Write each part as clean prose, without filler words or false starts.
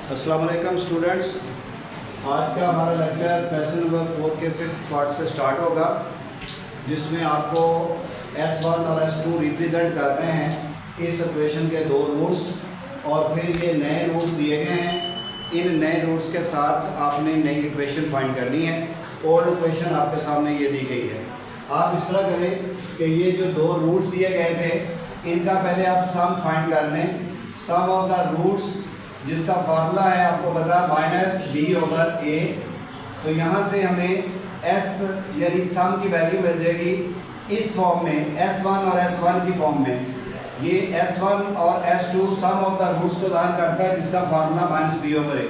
अस्सलाम वालेकुम स्टूडेंट्स। आज का हमारा लेक्चर क्वेश्चन नंबर 4 के 5th पार्ट से स्टार्ट होगा, जिसमें आपको S1 और S2 रिप्रेजेंट कर रहे हैं इस इक्वेशन के दो रूट्स, और फिर ये नए रूट्स दिए गए हैं। इन नए रूट्स के साथ आपने नई इक्वेशन फाइंड करनी है। ओल्ड इक्वेशन आपके सामने ये दी गई है। आप इस तरह करें कि ये जो दो रूट्स दिए गए थे, इनका पहले आप सम फाइंड कर लें। सम ऑफ द रूट्स, जिसका फार्मूला है आपको पता, -b/a। तो यहाँ से हमें s यानी सम की वैल्यू मिल जाएगी इस फॉर्म में, S1 और S1 की फॉर्म में। ये S1 और S2 some of the roots को दान करता है, जिसका फार्मूला -b/a।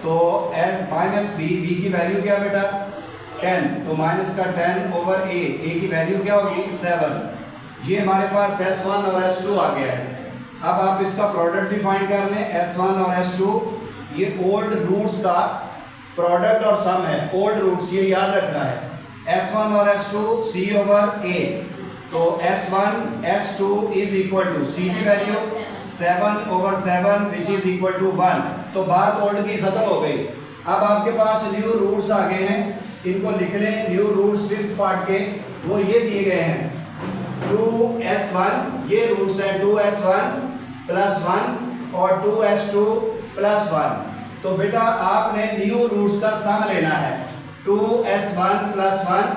तो -b की वैल्यू क्या बेटा, 10, तो माइनस का 10/a, a की वैल्यू क्या होगी 7। ये हमारे पास S1 और S2 आ गया है। अब आप इसका प्रोडक्ट भी फाइंड कर लें, S1 और S2। ये ओल्ड रूट्स का प्रोडक्ट और सम है। ओल्ड रूट्स ये याद रखना है, S1 और S2 c/a। तो S1 S2 is equal to c की value 7/7 which is equal to 1। तो बात ओल्ड की खत्म हो गई। अब आपके पास न्यू रूट्स आ गए हैं, इनको लिख लें। न्यू रूट्स 5th पार्ट के वो ये दिए गए हैं, 2S1, ये रूट्स है 2S1 + 1 और 2S2 + 1। तो बेटा आपने न्यू रूट्स का सम लेना है, 2S1 + 1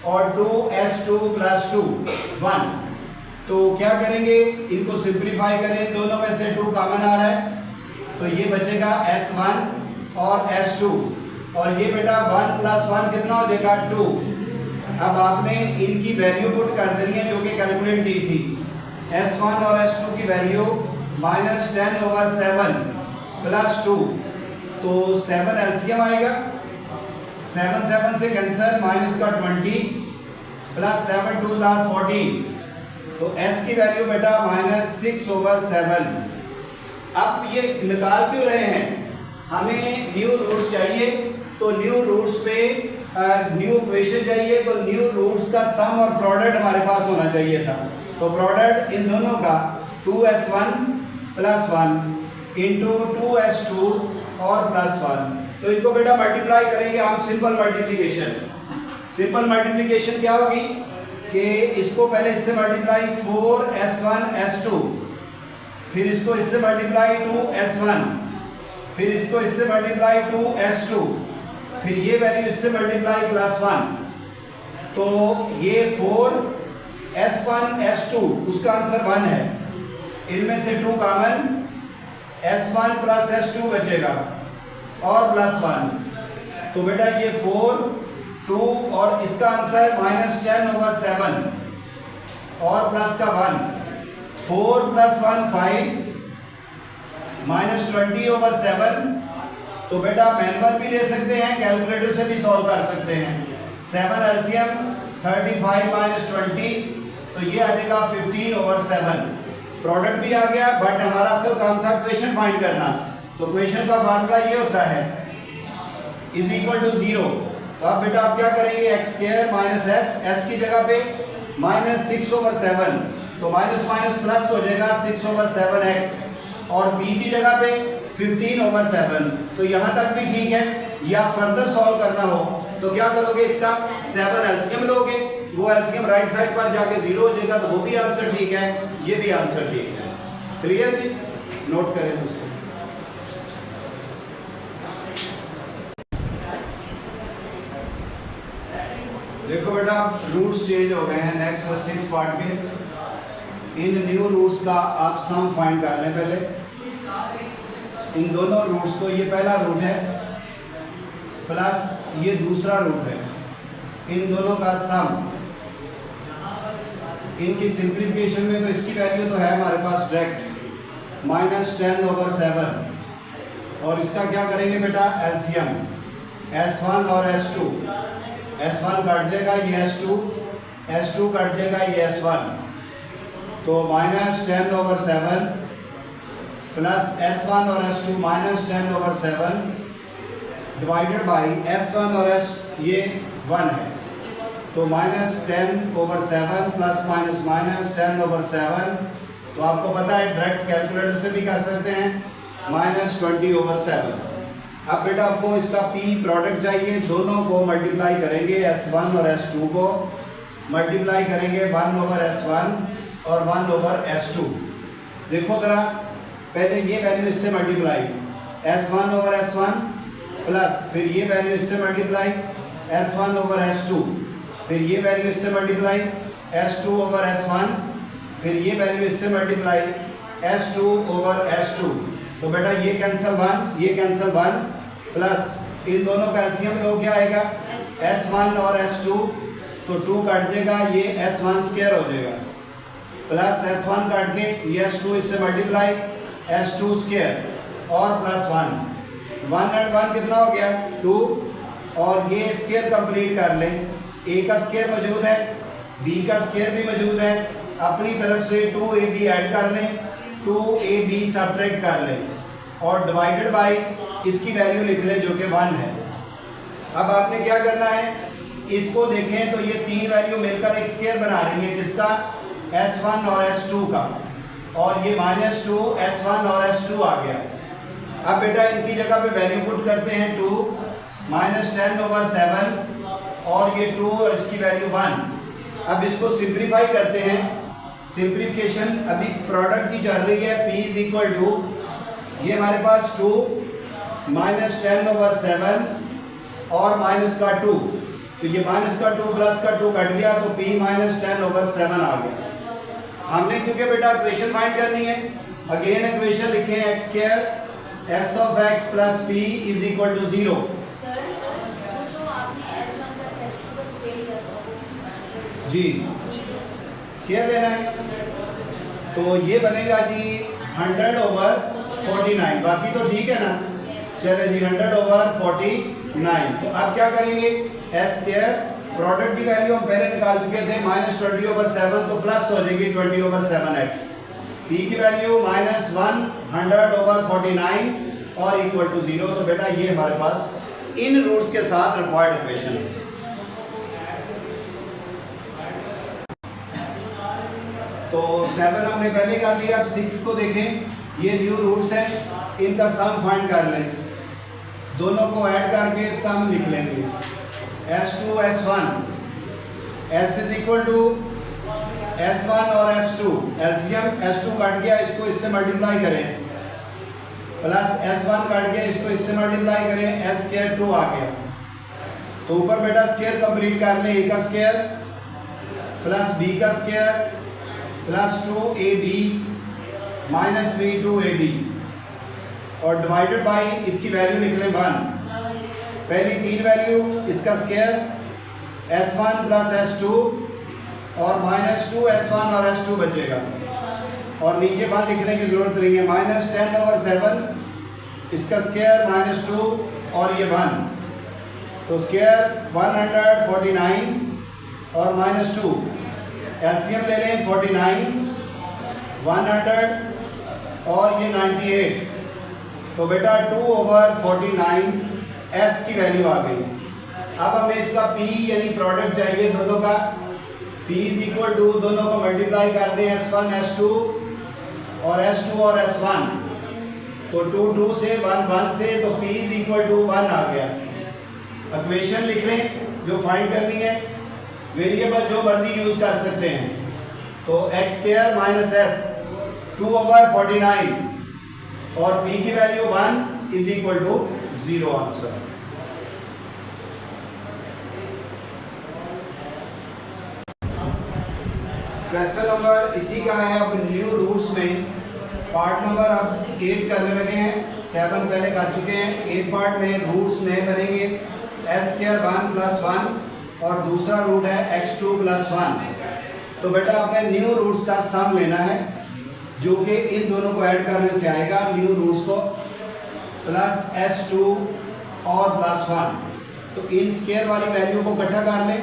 और 2S2 + 2 1। तो क्या करेंगे, इनको सिंप्लीफाई करें, दोनों में से 2 कॉमन आ रहा है, तो ये बचेगा S1 और S2। और ये बेटा 1 + 1 कितना हो जाएगा 2। अब आपने इनकी वैल्यू पुट कर देनी है जो कि कैलकुलेट की थी। S1 और S2 की वैल्यू -10/7 + 2, तो 7 एलसीएम आएगा, 7 से कैंसिल, माइनस का 20 + 7 2 = 14। तो S की वैल्यू बेटा -6/7। अब ये निकाल क्यों रहे हैं, हमें न्यू रूट्स चाहिए, तो न्यू रूट्स पे न्यू इक्वेशन चाहिए, तो न्यू रूट्स का सम और प्रोडक्ट हमारे पास होना चाहिए था। तो प्रोडक्ट इन दोनों का 2S1 + 1 इंटू 2S2 और +1। तो इनको बेटा मल्टीप्लाई करेंगे हम, सिंपल मल्टीप्लिकेशन। सिंपल मल्टीप्लिकेशन क्या होगी कि इसको पहले इससे मल्टीप्लाई 4S1 S2, फिर इसको इससे मल्टीप्लाई 2S1, फिर इसको इससे मल्टीप्लाई 2S2, फिर ये वैल्यू इससे मल्टीप्लाई +1। तो ये 4S1 S2, उसका आंसर 1 है। इनमें से 2 कॉमन, S1 + S2 बचेगा और +1। तो बेटा ये 4 2 और इसका आंसर -10/7 और प्लस का 1, 4 + 1 5 -20/7। तो बेटा मैनुअल भी ले सकते हैं, कैलकुलेटर से भी सॉल्व कर सकते हैं। 7 एलसीएम 35 - 20, तो ये आ जाएगा 15/7। प्रोडक्ट भी आ गया, बट हमारा असल काम था क्वेश्चन फाइंड करना। तो क्वेश्चन का फार्मूला ये होता है इज इक्वल टू 0। तो अब बेटा आप क्या करेंगे, x² - s की जगह पे -6/7, तो माइनस माइनस प्लस हो जाएगा 6/7x, और b की जगह पे 15/7। तो यहाँ तक भी ठीक है। या फर्दर सॉल्व करना हो तो क्या करोगे, इसका 7 एलसीएम लोगे, वो एलसीएम राइट साइड पर जाके 0 हो जाएगा, तो वो भी आंसर ठीक है, ये भी आंसर ठीक है। क्लियर जी, नोट करें उसको। देखो बेटा रूट्स चेंज हो गए हैं नेक्स्ट 6 पार्ट के। इन न्यू रूट्स का आप सम फाइंड कर लें पहले। इन दोनों रूट्स को, ये पहला रूट है प्लस ये दूसरा रूट है, इन दोनों का सम। इनकी सिंप्लीफिकेशन में तो इसकी वैल्यू तो है हमारे पास डायरेक्ट -10/7, और इसका क्या करेंगे बेटा एलसीएम, S1 और S2। S1 कट जाएगा, ये S2, S2 कट जाएगा, ये S1। तो -10/7 प्लस S1 और S2 -10/7 डिवाइडेड बाई S1 और S, ये 1 है, तो -10/7 प्लस -10/7। तो आपको पता है डायरेक्ट कैलकुलेटर से भी कर सकते हैं। -20/7। अब बेटा आपको इसका P प्रोडक्ट चाहिए, दोनों को मल्टीप्लाई करेंगे, S1 और S2 को मल्टीप्लाई करेंगे 1/S1 और 1/S2। देखो ज़रा, पहले ये वैल्यू इससे मल्टीप्लाई S1/S1 प्लस फिर ये वैल्यू इससे मल्टीप्लाई S1/S2, फिर ये वैल्यू इससे मल्टीप्लाई S2/S1, फिर ये वैल्यू इससे मल्टीप्लाई S2/S2। तो बेटा ये कैंसिल 1, ये कैंसिल 1, प्लस इन दोनों का एलसीएम लो क्या आएगा S1 और S2, तो 2 काट जाएगा, ये S1 स्क्वायर हो जाएगा, प्लस S1 काट के ये S2 इससे मल्टीप्लाई S2 स्क्वायर और प्लस 1 और 1 कितना हो गया 2, और ये स्क्वायर कंप्लीट कर लें। A का स्क्वायर मौजूद है, B का स्क्वायर भी मौजूद है, अपनी तरफ से 2AB ऐड कर लें, 2AB सब्ट्रैक्ट कर लें और डिवाइडेड बाय इसकी वैल्यू लिख लें जो कि 1 है। अब आपने क्या करना है, इसको देखें तो ये तीन वैल्यू मिलकर एक स्क्वायर बना रही है, किसका S1 और S2 का, और ये -2 S1 और S2 आ गया। अब बेटा इनकी जगह पे वैल्यू पुट करते हैं 2 -10/7 और ये 2 और इसकी वैल्यू 1। अब इसको सिंप्लीफाई करते हैं, सिंप्लीफिकेशन अभी प्रोडक्ट की चल रही है, P इज इक्वल टू ये हमारे पास 2 -10/7 और माइनस का 2, तो ये माइनस का 2 प्लस का 2 कट गया, तो P -10/7 आ गया। हमने क्योंकि बेटा इक्वेशन फाइंड करनी है, अगेन इक्वेशन लिखें x² s of x plus p is equal to 0। G square लेना है, तो ये बनेगा जी 100/49, बाकी तो ठीक है ना, चले जी 100/49। तो अब क्या करेंगे, s² प्रोडक्ट की वैल्यू हम पहले निकाल चुके थे -20/7, तो प्लस हो जाएगी 20/7x। P की वैल्यू -100/49 और इक्वल टू 0। तो बेटा ये हमारे पास इन रूट्स के साथ रिक्वायर्ड इक्वेशन है। तो 7 हमने पहले कर लिया, अब 6 को देखें, ये न्यू रूट्स हैं, इनका सम फाइंड कर लें, दोनों को ऐड करके सम लिख लेंगे S2 S1, S is equal to S1 और S2, एलसीएम S2 काट गया, इसको इससे मल्टीप्लाई करें, प्लस S1 काट गया, इसको इससे मल्टीप्लाई करें, S² 2 आ गया। तो ऊपर बेटा स्क्वायर कंप्लीट कर लें, A का स्क्वायर प्लस B का square plus 2AB minus B 2AB और डिवाइडेड बाई इसकी वैल्यू लिख लें 1। पहली तीन वैल्यू, इसका स्क्वायर S1 प्लस S2 और -2 S1 और S2 बचेगा, और नीचे 1 लिखने की जरूरत नहीं है, -10/7 इसका स्क्वायर -2 और ये 1, तो स्क्वायर 149 और -2 एलसीएम ले लें 49 100 और ये 98, तो बेटा 2/49 S की वैल्यू आ गई। अब हमें इसका P यानी प्रोडक्ट चाहिए दोनों का, P इज इक्वल टू दोनों को मल्टीप्लाई कर दें S1 S2 और S2 और S1, तो 2 2 से 1 1 से, तो P इज इक्वल टू 1 आ गया। इक्वेशन लिख लें जो फाइंड करनी है, वेरिएबल जो मर्जी यूज कर सकते हैं, तो x² -s 2/49 और P की value 1 is equal to 0 answer. Question number इसी का है, अब न्यू रूट्स में पार्ट नंबर अब 8 करने लगे हैं, 7 पहले कर चुके हैं। 8 पार्ट में रूट्स नए बनेंगे, s² 1 + 1 और दूसरा रूट है x2 + 1। तो बेटा आपने न्यू रूट्स का सम लेना है, जो कि इन दोनों को ऐड करने से आएगा, न्यू रूट्स को प्लस s2 और +1। तो इन स्क्वायर वाली वैल्यू को इकट्ठा कर लें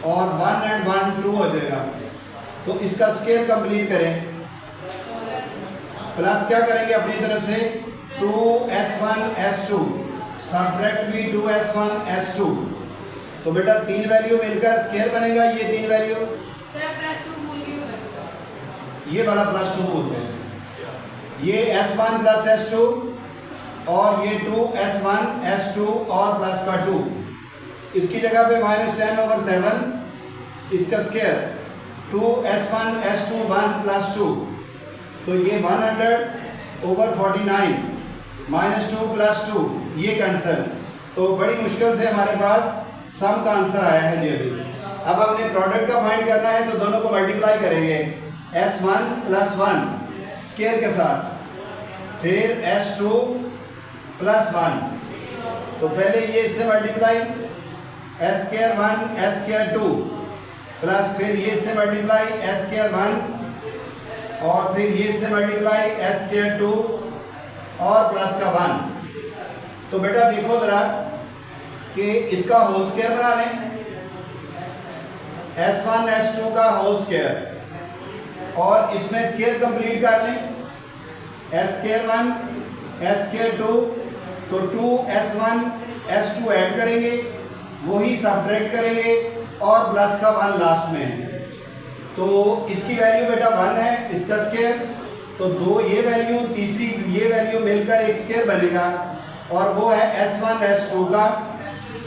और 1 और 1 2 हो जाएगा, तो इसका स्क्वायर कंप्लीट करें, प्लस क्या करेंगे अपनी तरफ से 2s1 s2 सब्ट्रैक्ट भी 2s1 s2, तो बेटा तीन वैल्यू मिलकर स्क्वायर बनेगा। ये तीन वैल्यू सर +2 भूल गई हूं, ये वाला +2 बोलते हैं, ये S1 प्लस S2 और ये 2S1 S2 और प्लस का 2, इसकी जगह पे -10/7 इसका स्क्वायर 2S1 S2 1 प्लस 2, तो ये 100/49 -2 प्लस 2 ये कैंसिल। तो बड़ी मुश्किल से हमारे पास सम का आंसर आया है जी अभी। अब हमने प्रोडक्ट का फाइंड करना है तो दोनों को मल्टीप्लाई करेंगे S1 + 1 स्क्वायर के साथ, फिर S2 + 1, तो पहले ये इससे मल्टीप्लाई S² 1 S² 2 प्लस फिर ये इससे मल्टीप्लाई S² 1 और फिर ये इससे मल्टीप्लाई S² 2 और प्लस का 1। तो बेटा देखो जरा कि इसका होल स्क्वायर बना लें, S1 S2 का होल स्क्वायर और इसमें स्क्वायर कंप्लीट कर लें, S² 1 S² 2, तो 2S1 S2 ऐड करेंगे, वही सब्ट्रैक्ट करेंगे और प्लस का 1 लास्ट में है। तो इसकी वैल्यू बेटा 1 है, इसका स्क्वायर, तो 2 ये वैल्यू तीसरी ये वैल्यू मिलकर एक स्क्वायर बनेगा और वो है S1 S2 का,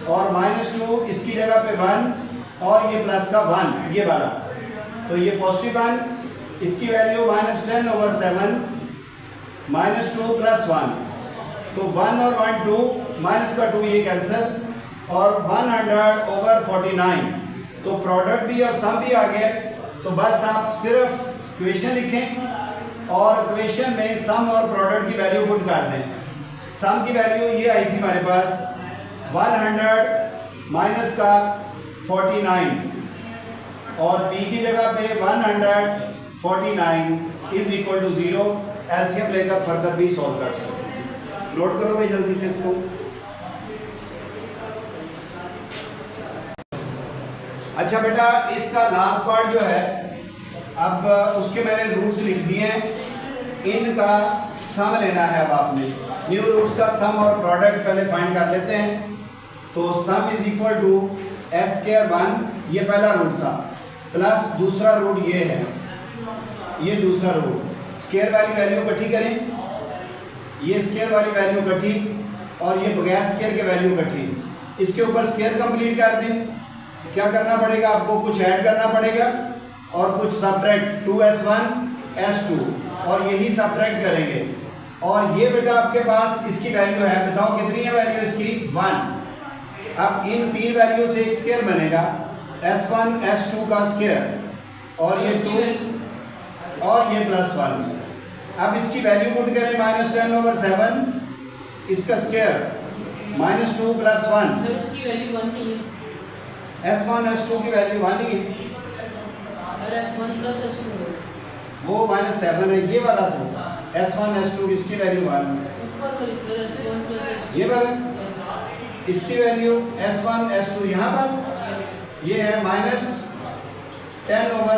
और -2 इसकी जगह पे 1 और ये प्लस का 1 ये वाला, तो ये पॉजिटिव 1, इसकी वैल्यू -10/7 -2 + 1, तो 1 और 1 2 माइनस का 2 ये कैंसिल और 100/49, तो प्रोडक्ट भी और सम भी आ गया। तो बस आप सिर्फ इक्वेशन लिखें और इक्वेशन में सम और प्रोडक्ट की वैल्यू पुट कर दें। सम की वैल्यू ये आई थी हमारे पास 100 माइनस का 49 और p की जगह पे 149 = 0। एलसीएम लेकर फर्दर भी सॉल्व कर सकते हैं। नोट करो भाई जल्दी से इसको। अच्छा बेटा इसका लास्ट पार्ट जो है, अब उसके मैंने रूट्स लिख दिए हैं, इनका सम लेना है। अब आपने न्यू रूट्स का सम और प्रोडक्ट पहले फाइंड कर लेते हैं। तो सम = S² 1 ये पहला रूट था, प्लस दूसरा रूट ये है, ये दूसरा रूट, स्क्वायर वाली वैल्यू इकट्ठी करें, ये स्क्वायर वाली वैल्यू इकट्ठी और ये बगैर स्क्वायर के वैल्यू इकट्ठी, इसके ऊपर स्क्वायर कंप्लीट कर दें। क्या करना पड़ेगा आपको, कुछ ऐड करना पड़ेगा और कुछ सब्ट्रैक्ट 2S1 S2 और यही सब्ट्रैक्ट करेंगे। और ये बेटा आपके पास इसकी वैल्यू है, बताओ कितनी है वैल्यू इसकी 1। अब इन तीन वैल्यू से एक स्क्वायर बनेगा S1 S2 का स्क्वायर और ये 2 और ये +1। अब इसकी वैल्यू पुट करें -10/7 इसका स्क्वायर -2 + 1। सर उसकी वैल्यू 1 नहीं है। S1 S2 की वैल्यू 1 ही है सर S1 + S2 है। वो -7 है, ये वाला तो S1 S2 इसकी वैल्यु 1, ऊपर वाली सर S1 + S2 ये वाला Yes, इसकी वैल्यू S1 S2 यहाँ पर ये है -10/7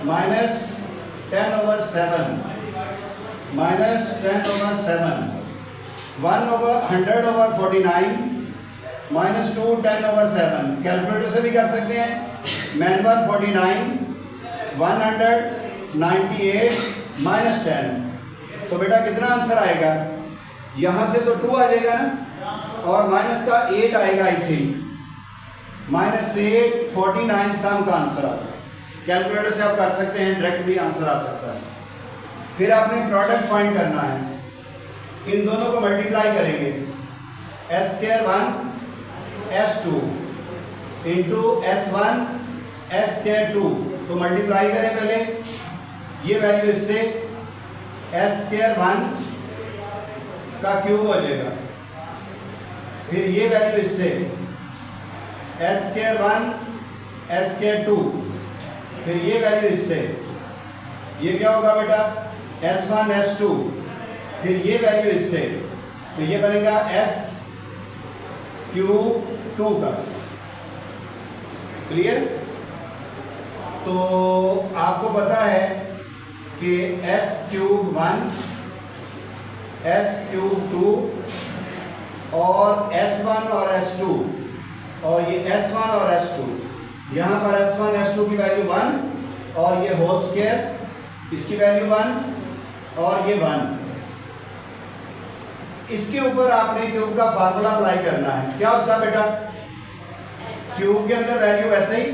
1/100/49 -2 10/7। कैलकुलेटर से भी कर सकते हैं। -1 49 198 -10, तो बेटा कितना आंसर आएगा, यहाँ से तो 2 आ जाएगा ना और माइनस का 8 आएगा आई थिंक, -8 49 सम का आंसर आ गया। कैलकुलेटर से आप कर सकते हैं, डायरेक्ट भी आंसर आ सकता है। फिर आपने प्रोडक्ट फाइंड करना है, इन दोनों को मल्टीप्लाई करेंगे S² 1 S2 into S1 S² 2, तो मल्टीप्लाई करें पहले, ये वैल्यू इससे S² 1 का क्यूब हो जाएगा, फिर ये वैल्यू इससे S² 1 S² 2, फिर ये वैल्यू इससे, ये क्या होगा बेटा S1 S2, फिर ये वैल्यू इससे, तो ये बनेगा S³ 2 का। क्लियर? तो आपको पता है कि S³ 1 S³ 2 और S1 और S2 और ये S1 और S2, यहाँ पर S1 S2 की वैल्यू 1 और ये होल स्क्वायर इसकी वैल्यू 1 और ये 1। इसके ऊपर आपने क्यूब का फार्मूला अप्लाई करना है। क्या होता है बेटा? क्यूब के अंदर वैल्यू ऐसे ही,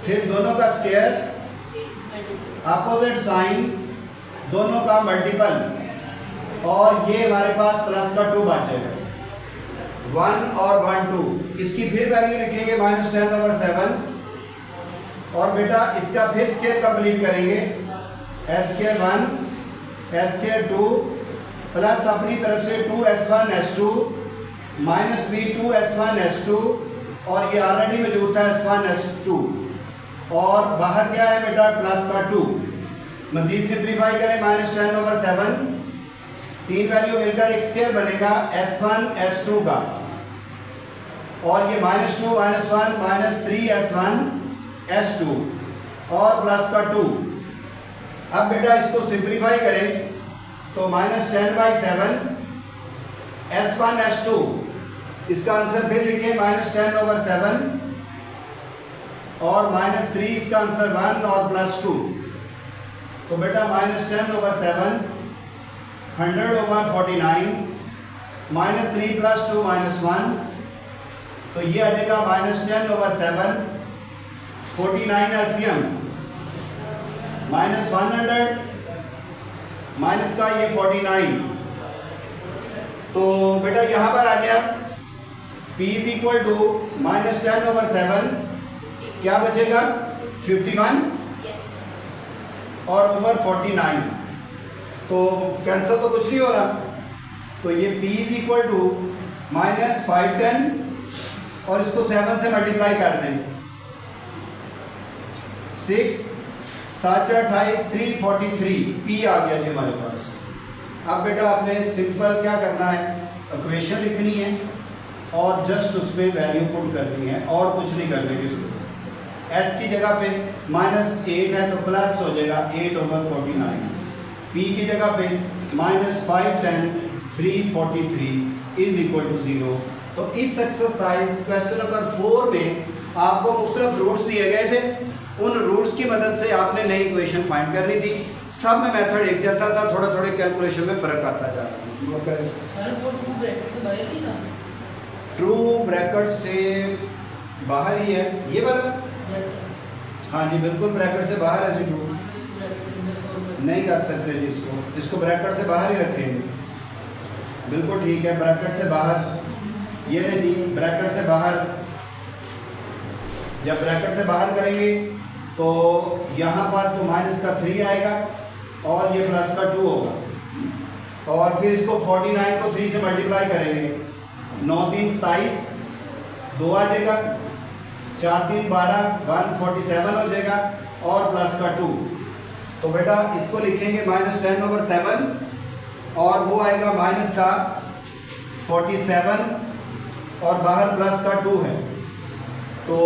फिर दोनों का स्क्वायर, अपोजिट साइन, दोनों का मल्टीपल, और ये हमारे पास प्लस का 2 बच जाएगा। 1 और 1 2। इसकी फिर वैल्यू लिखेंगे -10/7, और बेटा इसका फिर स्क्वायर कंप्लीट करेंगे, s² 1 s² 2 प्लस अपनी तरफ से 2s1 s2 minus b 2s1 s2, और ये ऑलरेडी मौजूद था s1 s2, और बाहर क्या है बेटा? प्लस का 2। मजीद सिंप्लीफाई करें, -10/7, 3 वैल्यू मिलकर एक स्क्वायर बनेगा s1 s2 का, और ये -2 -1 -3s1 s2 और प्लस का 2। अब बेटा इसको सिंप्लीफाई करें तो -10/7 s1 s2, इसका आंसर फिर लिखें -10/7, और -3 इसका आंसर 1 और प्लस 2। तो बेटा -10/7 100/49 -3 + 2 -1, तो ये आ जाएगा -10/7 49 एलसीएम -100 माइनस का ये 49। तो बेटा यहाँ पर आ गया p = -10/7, क्या बचेगा? 51 और ओवर 49, तो कैंसिल तो कुछ नहीं हो रहा, तो ये p = -510, और इसको 7 से मल्टीप्लाई कर दें, 6 7 28 343 p आ गया जी हमारे पास। अब बेटा आपने सिंपल क्या करना है? इक्वेशन लिखनी है और जस्ट उसमें वैल्यू पुट करनी है, और कुछ नहीं करने की जरूरत। s की जगह पे -8 है तो प्लस हो जाएगा 8/49, p की जगह पे -510 343 = 0। तो इस एक्सरसाइज क्वेश्चन नंबर 4 में आपको मुख्तलिफ रूट्स दिए गए थे, उन रूट्स की मदद से आपने नई इक्वेशन फाइंड करनी थी। सब में मेथड एक जैसा था, थोड़ा थोड़े कैलकुलेशन में फ़र्क आता जा रहा था। सर वो ट्रू ब्रैकेट से बाहर नहीं था? ट्रू ब्रैकेट से बाहर ही है ये वाला। Yes sir. हाँ जी बिल्कुल ब्रैकेट से बाहर है जी। ट्रू नहीं कर सकते जी, इसको ब्रैकेट से बाहर ही रखेंगे। बिल्कुल ठीक है, ब्रैकेट से बाहर। ये नहीं जी, ब्रैकेट से बाहर। जब ब्रैकेट से बाहर करेंगे तो यहाँ पर तो -3 आएगा और ये प्लस का 2 होगा, और फिर इसको 49 को 3 से मल्टीप्लाई करेंगे, 9 3 27 2 आ जाएगा, 4 3 12 147 हो जाएगा, और प्लस का 2। तो बेटा इसको लिखेंगे -10/7, और वो आएगा माइनस का 47, और बाहर प्लस का 2 है। तो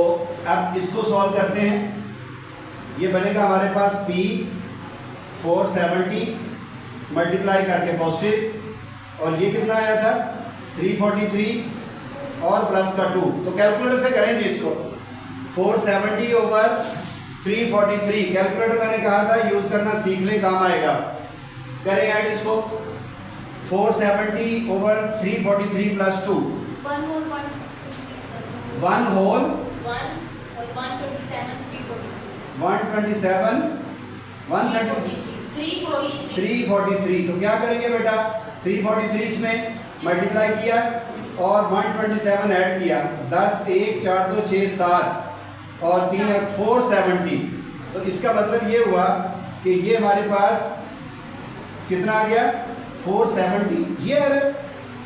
अब इसको सॉल्व करते हैं, ये बनेगा हमारे पास p 470 मल्टीप्लाई करके पॉजिटिव, और ये कितना आया था 343 और प्लस का 2। तो कैलकुलेटर से करेंगे इसको, 470/343। कैलकुलेटर मैंने कहा था यूज़ करना सीख ले, काम आएगा। करें ऐड इसको, 470/343 + 2 1 होल 127 343। तो क्या करेंगे बेटा, 343 इसमें मल्टीप्लाई किया और 127 ऐड किया, 10 1 4 2 6 7 और 3 है 470। तो इसका मतलब ये हुआ कि ये हमारे पास कितना आ गया 470। ये अरे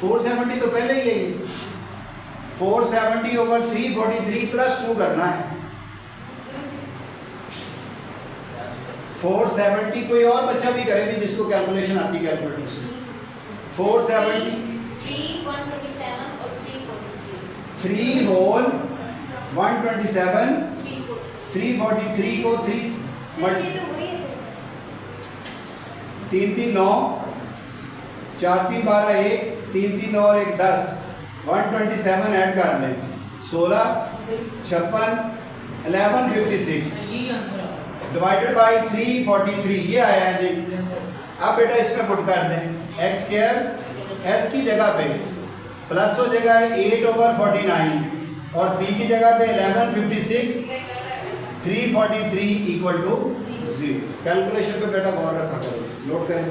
470 तो पहले ही है, 470/343 + 2 करना है। 470 कोई और बच्चा भी करेंगे जिसको कैलकुलेशन आती है कैलकुलेटर से। 470 3 होल 127 343 को 3 3 3 9 4 3 12 1 3 3 9 और 1 10 127 ऐड कर लें, 16 56 1156 यही आंसर है। डिवाइडेड बाय 343 ये आया है जी। अब बेटा इसमें पुट कर दें एक्स स्क्वायर एस की जगह पे प्लस हो जाएगा 8/49 और पी की जगह पे 1156 343 इक्वल टू 0। कैलकुलेशन पे बेटा गौर रखा करो, नोट करें।